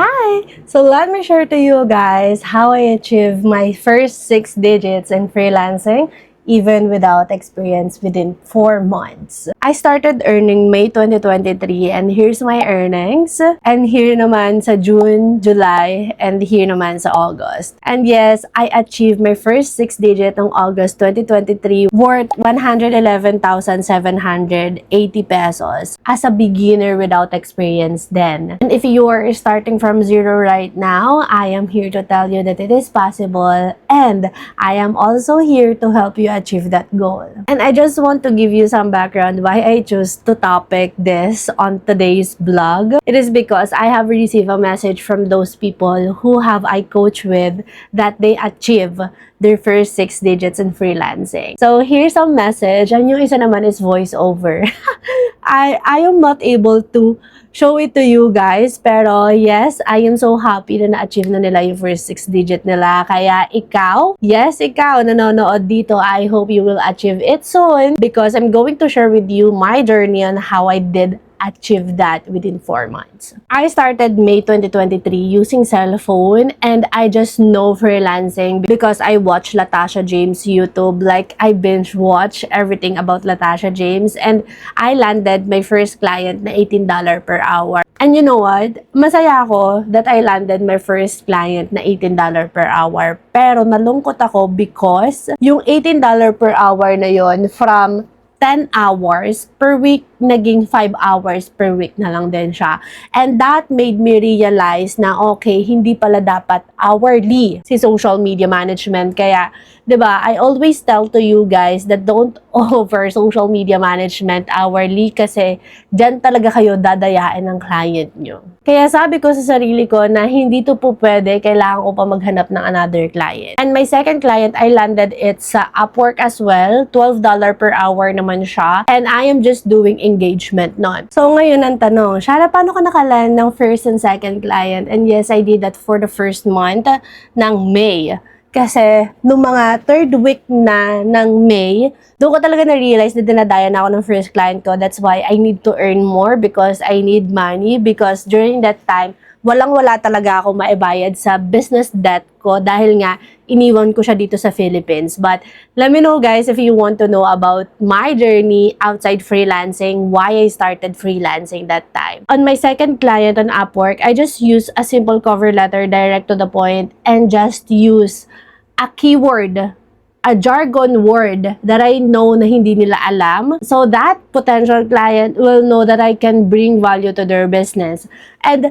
Hi! So let me share to you guys how I achieved my first 6 digits in freelancing even without experience within 4 months. I started earning May 2023 and here's my earnings. And here naman sa June, July, and here naman sa August. And yes, I achieved my first 6 digit ng August 2023 worth 111,780 pesos as a beginner without experience then. And if you are starting from zero right now, I am here to tell you that it is possible and I am also here to help you achieve that goal. And I just want to give you some background why I chose to topic this on today's vlog. It is because I have received a message from those people who have I coach with that they achieve their first 6 digits in freelancing. So here's a message, and yung isa naman is voiceover. I am not able to show it to you guys, pero yes, I am so happy na na-achieve na nila yung first 6 digit nila. Kaya ikaw, yes, ikaw nanonood dito, I hope you will achieve it soon because I'm going to share with you my journey on how I did achieve that within 4 months. I started May 2023 using cell phone and I just know freelancing because I watch Latasha James YouTube. Like I binge watch everything about Latasha James and I landed my first client na $18 per hour. And you know what? Masaya ako that I landed my first client na $18 per hour. Pero nalungkot ako because yung $18 per hour na yon from 10 hours per week, naging 5 hours per week na lang din siya. And that made me realize na okay, hindi pala dapat hourly si social media management. Kaya, 'di ba, I always tell to you guys that don't offer social media management hourly kasi diyan talaga kayo dadayain ng client nyo. Kaya sabi ko sa sarili ko na hindi to po pwede, kailangan ko pa maghanap ng another client. And my second client, I landed it sa Upwork as well, $12 per hour naman siya. And I am just doing engagement nun. So ngayon ang tanong, Shara, paano ka nakaland ng first and second client? And yes, I did that for the first month ng May. Kasi, nung mga third week na ng May, doon ko talaga na-realize na dinadaya na ako ng first client ko. That's why I need to earn more because I need money. Because during that time, walang-wala talaga ako maibayad sa business debt ko dahil nga iniwan ko siya dito sa Philippines. But let me know guys if you want to know about my journey outside freelancing, why I started freelancing that time. On my second client on Upwork, I just use a simple cover letter direct to the point and just use a keyword, a jargon word that I know na hindi nila alam. So that potential client will know that I can bring value to their business. And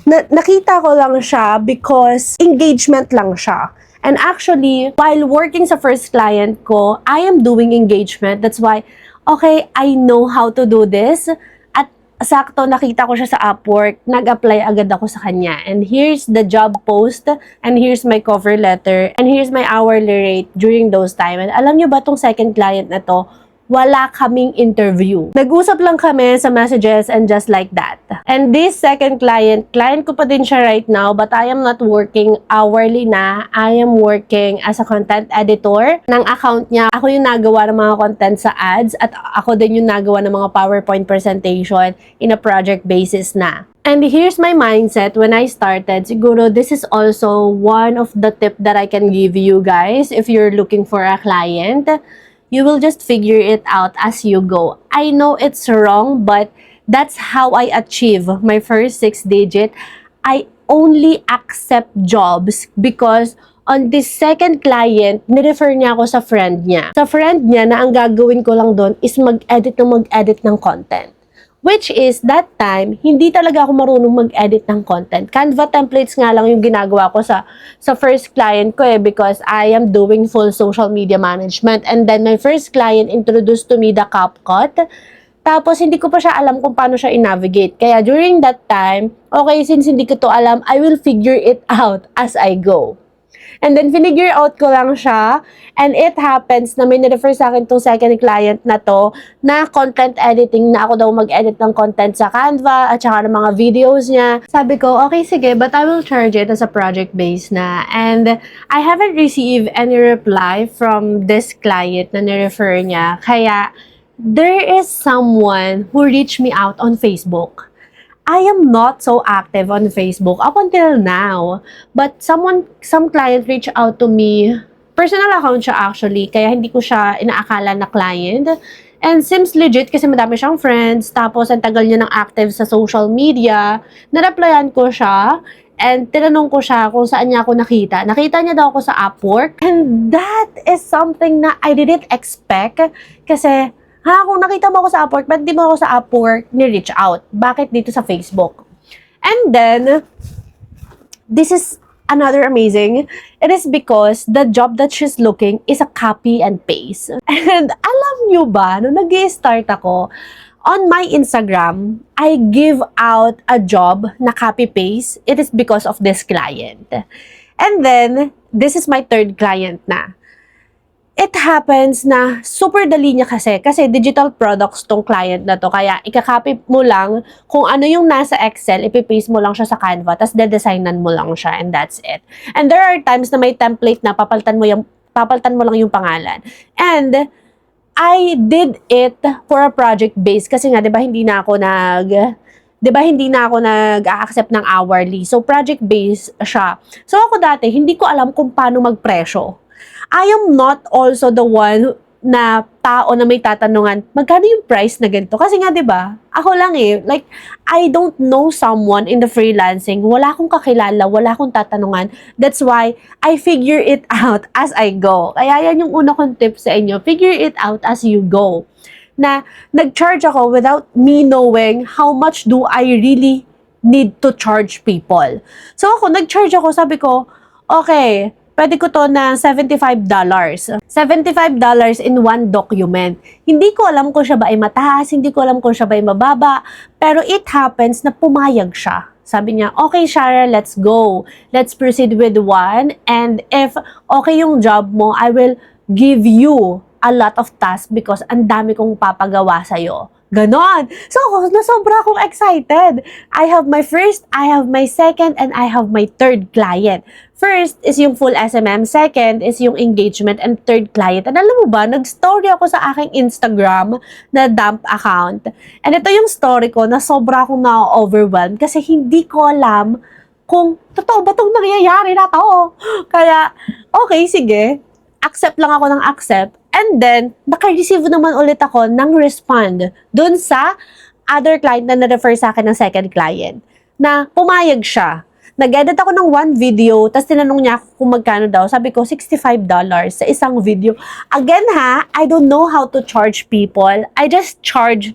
nakita ko lang siya because engagement lang siya. And actually, while working sa first client ko, I am doing engagement. That's why, okay, I know how to do this. At sakto, nakita ko siya sa Upwork, nag-apply agad ako sa kanya. And here's the job post, and here's my cover letter, and here's my hourly rate during those time. And alam nyo ba tong second client na to, wala kaming interview. Nag-usap lang kami sa messages and just like that. And this second client ko pa din siya right now, but I am not working hourly na. I am working as a content editor ng account niya. Ako yung nagawa ng mga content sa ads at ako din yung nagawa ng mga PowerPoint presentation in a project basis na. And here's my mindset when I started. Siguro this is also one of the tip that I can give you guys if you're looking for a client. You will just figure it out as you go. I know it's wrong, but that's how I achieve my first 6 digit. I only accept jobs because on this second client, nirefer niya ako sa friend niya. Sa friend niya na ang gagawin ko lang doon is mag-edit ng content. Which is, that time, hindi talaga ako marunong mag-edit ng content. Canva templates nga lang yung ginagawa ko sa first client ko because I am doing full social media management. And then, my first client introduced to me the CapCut. Tapos, hindi ko pa siya alam kung paano siya i-navigate. Kaya, during that time, okay, since hindi ko to alam, I will figure it out as I go. And then, finigure out ko lang siya. And it happens na may nirefer sa akin itong second client na to na content editing na ako daw mag-edit ng content sa Canva at saka ng mga videos niya. Sabi ko, okay, sige, but I will charge it as a project base na. And I haven't received any reply from this client na nirefer niya. Kaya, there is someone who reached me out on Facebook. I am not so active on Facebook up until now. But some client reached out to me. Personal account siya actually, kaya hindi ko siya inaakala na client. And seems legit kasi madami siyang friends. Tapos ang tagal niya ng active sa social media. Na-replyan ko siya. And tinanong ko siya kung saan niya ako nakita. Nakita niya daw ako sa Upwork. And that is something na I didn't expect. Kasi kung nakita mo ako sa Upwork, ba't di mo ako sa Upwork ni-reach out? Bakit dito sa Facebook? And then, this is another amazing. It is because the job that she's looking is a copy and paste. And alam nyo ba, nung nag-i-start ako, on my Instagram, I give out a job na copy-paste. It is because of this client. And then, this is my third client na. It happens na super dali niya kasi digital products tong client na to. Kaya ikakopy mo lang kung ano yung nasa Excel, ipipaste mo lang siya sa Canva, tapos de-designan mo lang siya and that's it. And there are times na may template na papalitan mo lang yung pangalan. And I did it for a project base kasi nga 'di ba hindi na ako nag-a-accept ng hourly. So project base siya. So ako dati hindi ko alam kung paano magpresyo. I am not also the one na tao na may tatanungan, magkano yung price na ganito? Kasi nga, di ba? Ako lang like, I don't know someone in the freelancing. Wala akong kakilala, wala akong tatanungan. That's why I figure it out as I go. Kaya yan yung una kong tip sa inyo. Figure it out as you go. Na nag-charge ako without me knowing how much do I really need to charge people. So ako, nag-charge ako, sabi ko, okay, pwede ko to na $75. $75 in one document. Hindi ko alam kung siya ba ay mataas, hindi ko alam kung siya ba ay mababa, pero it happens na pumayag siya. Sabi niya, okay Shara, let's go. Let's proceed with one, and if okay yung job mo, I will give you a lot of tasks because ang dami kong papagawa sa'yo. Ganon. So, nasobra akong excited. I have my first, I have my second, and I have my third client. First is yung full SMM, second is yung engagement, and third client. And alam mo ba, nag-story ako sa aking Instagram na dump account. And ito yung story ko na sobra akong na-overwhelmed kasi hindi ko alam kung totoo ba itong nangyayari na to. Kaya, okay, sige. Accept lang ako ng accept. And then, naka-receive naman ulit ako ng respond dun sa other client na na-refer sa akin ng second client na pumayag siya. Nag-edit ako ng one video, tapos tinanong niya ako kung magkano daw. Sabi ko, $65 sa isang video. Again I don't know how to charge people. I just charge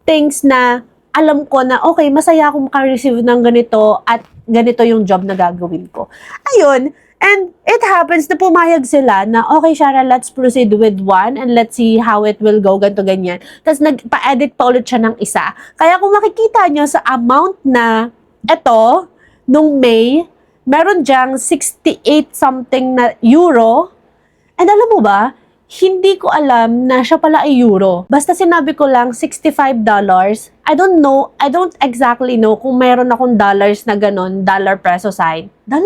things na alam ko na, okay, masaya akong maka-receive ng ganito at ganito yung job na gagawin ko. Ayun. And it happens na pumayag sila na, okay, Shara, let's proceed with one and let's see how it will go, ganito, ganyan. Tapos nagpa-edit pa ulit siya ng isa. Kaya kung makikita nyo sa amount na ito, nung May, meron dyang 68 something na euro. And alam mo ba, hindi ko alam na siya pala ay euro. Basta sinabi ko lang $65. I don't exactly know kung meron akong dollars na ganon, dollar sign na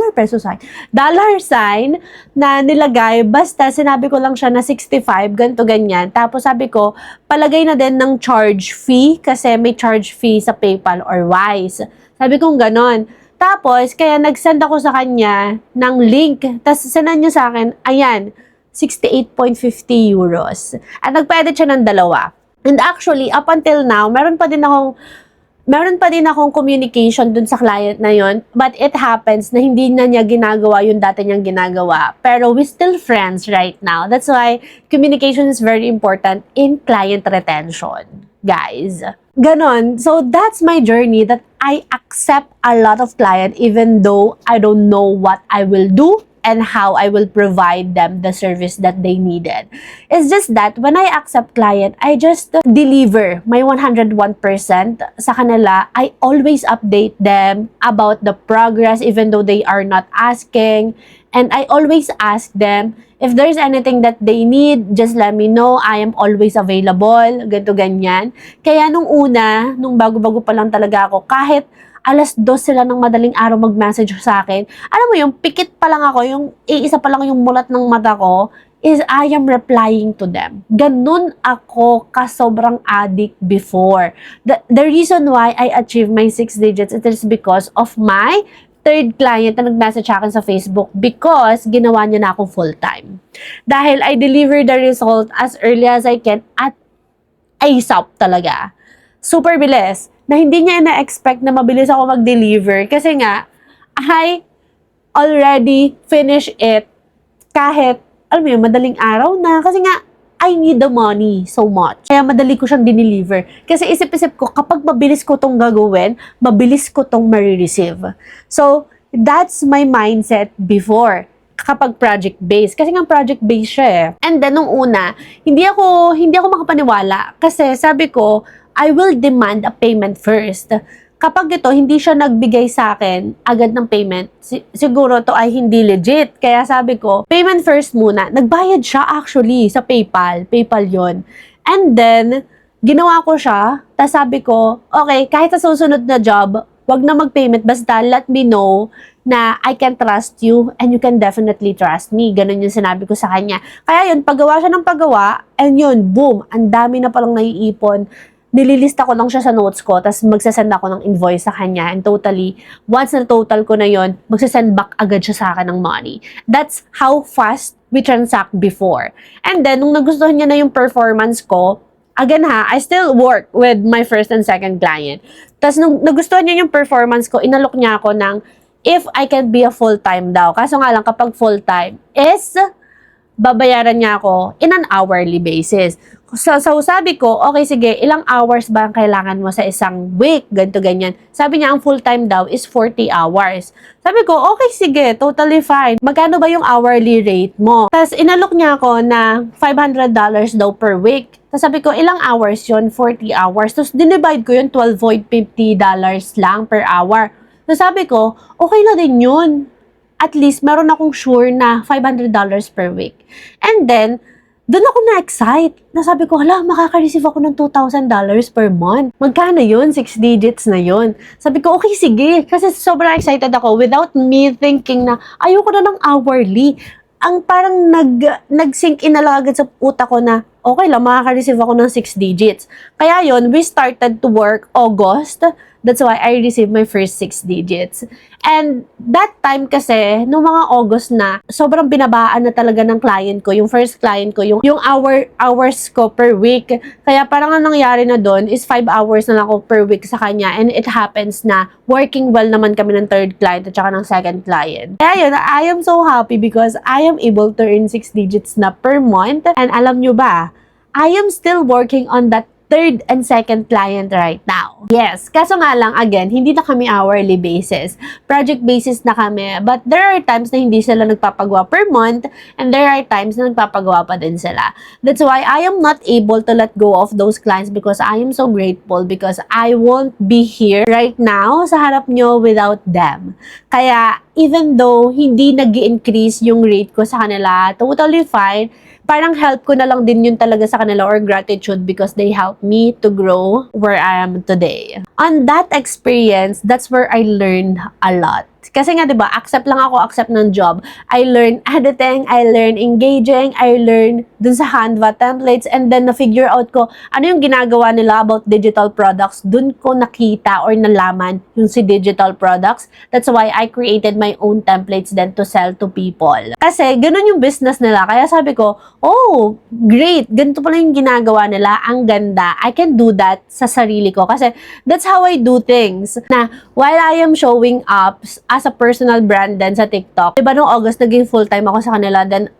nilagay. Basta sinabi ko lang siya na 65, ganito ganyan. Tapos sabi ko, palagay na din ng charge fee kasi may charge fee sa PayPal or Wise. Sabi ko ganon. Tapos, kaya nag-send ako sa kanya ng link. Tapos, sendan niya sa akin, ayan, 68.50 euros. At nagpa-edit siya ng dalawa. And actually, up until now, meron pa din akong communication dun sa client na yon. But it happens na hindi na niya ginagawa yung dati niyang ginagawa. Pero we still friends right now. That's why communication is very important in client retention, guys. Ganon. So, that's my journey that I accept a lot of client even though I don't know what I will do and how I will provide them the service that they needed. It's just that when I accept client, I just deliver my 101% sa kanila. I always update them about the progress even though they are not asking. And I always ask them, if there's anything that they need, just let me know. I am always available. Ganito, ganyan. Kaya nung bago-bago pa lang talaga ako, kahit 2:00 sila ng madaling araw mag-message sa akin. Alam mo yung pikit pa lang ako, yung iisa pa lang yung mulat ng mata ko, is I am replying to them. Ganun ako sobrang addict before. The reason why I achieved my 6 digits, it is because of my third client na nag-message sa akin sa Facebook because ginawa niya na akong full-time. Dahil I deliver the result as early as I can at ASAP talaga. Super bilis. Na hindi niya na-expect na mabilis ako mag-deliver kasi nga, I already finished it kahit, alam mo yun, madaling araw na. Kasi nga, I need the money so much. Kaya madali ko siyang dineliver. Kasi isip-isip ko, kapag mabilis ko tong gagawin, mabilis ko tong marireceive. So, that's my mindset before kapag project-based. Kasi nga project-based siya eh. And then, nung una, hindi ako makapaniwala. Kasi sabi ko, I will demand a payment first. Kapag ito, hindi siya nagbigay sa akin agad ng payment, siguro to ay hindi legit. Kaya sabi ko, payment first muna. Nagbayad siya actually sa PayPal. PayPal yon. And then, ginawa ko siya. Tapos sabi ko, okay, kahit sa susunod na job, wag na mag-payment. Basta let me know na I can trust you and you can definitely trust me. Ganun yung sinabi ko sa kanya. Kaya yun, paggawa siya ng paggawa, and yun, boom, ang dami na palang naiipon. Nililista ko lang siya sa notes ko, tapos magsasend ako ng invoice sa kanya, and totally, once na total ko na yon, magsasend back agad siya sa akin ng money. That's how fast we transact before. And then, nung nagustuhan niya na yung performance ko, again ha, I still work with my first and second client. Tapos nung nagustuhan niya yung performance ko, inalok niya ako ng if I can be a full-time daw. Kaso nga lang, kapag full-time is babayaran niya ako in an hourly basis. So sabi ko, okay, sige, ilang hours ba ang kailangan mo sa isang week? Ganito, ganyan. Sabi niya, ang full-time daw is 40 hours. Sabi ko, okay, sige, totally fine. Magkano ba yung hourly rate mo? Tapos inalok niya ako na $500 daw per week. Tapos sabi ko, ilang hours yon? 40 hours. Tapos dinivide ko yun, $12.50 lang per hour. Tapos sabi ko, okay na din yun. At least, meron akong sure na $500 per week. And then, doon ako na-excite. Nasabi ko, hala, makaka-receive ako ng $2,000 per month. Magkano yun? 6 digits na yun. Sabi ko, okay, sige. Kasi sobrang excited ako without me thinking na ayoko na ng hourly. Ang parang nag-sink in na lang agad sa utak ko na, okay lang, makaka-receive ako ng 6 digits. Kaya yun, we started to work August. That's why I received my first 6 digits. And that time kasi, nung mga August na, sobrang binabaan na talaga ng client ko, yung first client ko, yung hours ko per week. Kaya parang ang nangyari na doon is 5 hours na lang ako per week sa kanya. And it happens na working well naman kami ng third client at saka ng second client. Kaya yun, I am so happy because I am able to earn 6 digits na per month. And alam nyo ba, I am still working on that third and second client right now. Yes, kaso nga lang, again, hindi na kami hourly basis. Project basis na kami. But there are times na hindi sila nagpapagawa per month and there are times na nagpapagawa pa din sila. That's why I am not able to let go of those clients because I am so grateful because I won't be here right now sa harap nyo without them. Kaya, even though hindi nag-increase yung rate ko sa kanila, totally fine. Parang help ko na lang din yun talaga sa kanila or gratitude because they helped me to grow where I am today. On that experience, that's where I learned a lot. Kasi nga, diba, accept ng job. I learned editing, I learned engaging, I learned dun sa Canva templates, and then na-figure out ko ano yung ginagawa nila about digital products. Dun ko nakita or nalaman yung si digital products. That's why I created my own templates then to sell to people. Kasi ganun yung business nila. Kaya sabi ko, oh, great. Ganito pala yung ginagawa nila. Ang ganda. I can do that sa sarili ko. Kasi that's how I do things. Na while I am showing up as a personal brand din sa TikTok. Diba nung August, naging full-time ako sa kanila. Then,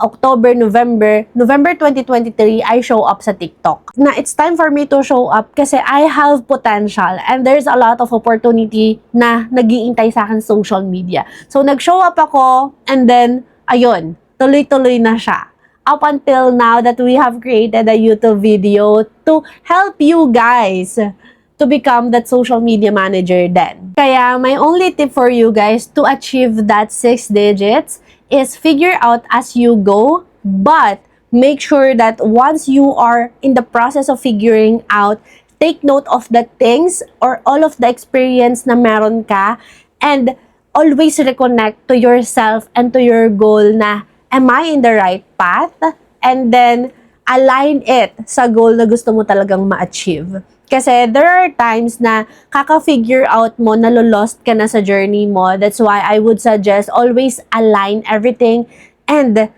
November 2023, I show up sa TikTok. Na it's time for me to show up kasi I have potential and there's a lot of opportunity na nag-iintay sa akin social media. So, nag-show up ako and then, ayun, tuloy-tuloy na siya. Up until now that we have created a YouTube video to help you guys to become that social media manager then. Kaya my only tip for you guys to achieve that 6 digits is figure out as you go, but make sure that once you are in the process of figuring out, take note of the things or all of the experience na meron ka and always reconnect to yourself and to your goal na, am I in the right path? and then align it sa goal na gusto mo talagang ma-achieve. Kasi there are times na kaka-figure out mo, nalo-lost ka na sa journey mo. That's why I would suggest always align everything and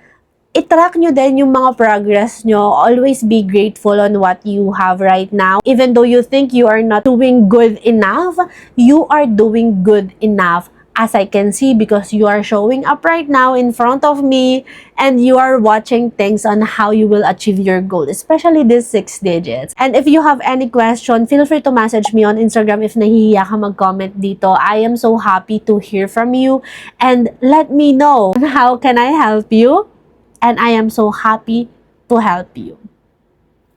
i-track nyo din yung mga progress nyo. Always be grateful on what you have right now. Even though you think you are not doing good enough, you are doing good enough. As I can see, because you are showing up right now in front of me and you are watching things on how you will achieve your goal, especially these 6 digits. And if you have any question, feel free to message me on Instagram if nahihiya ka mag-comment dito. I am so happy to hear from you and let me know how can I help you, and I am so happy to help you.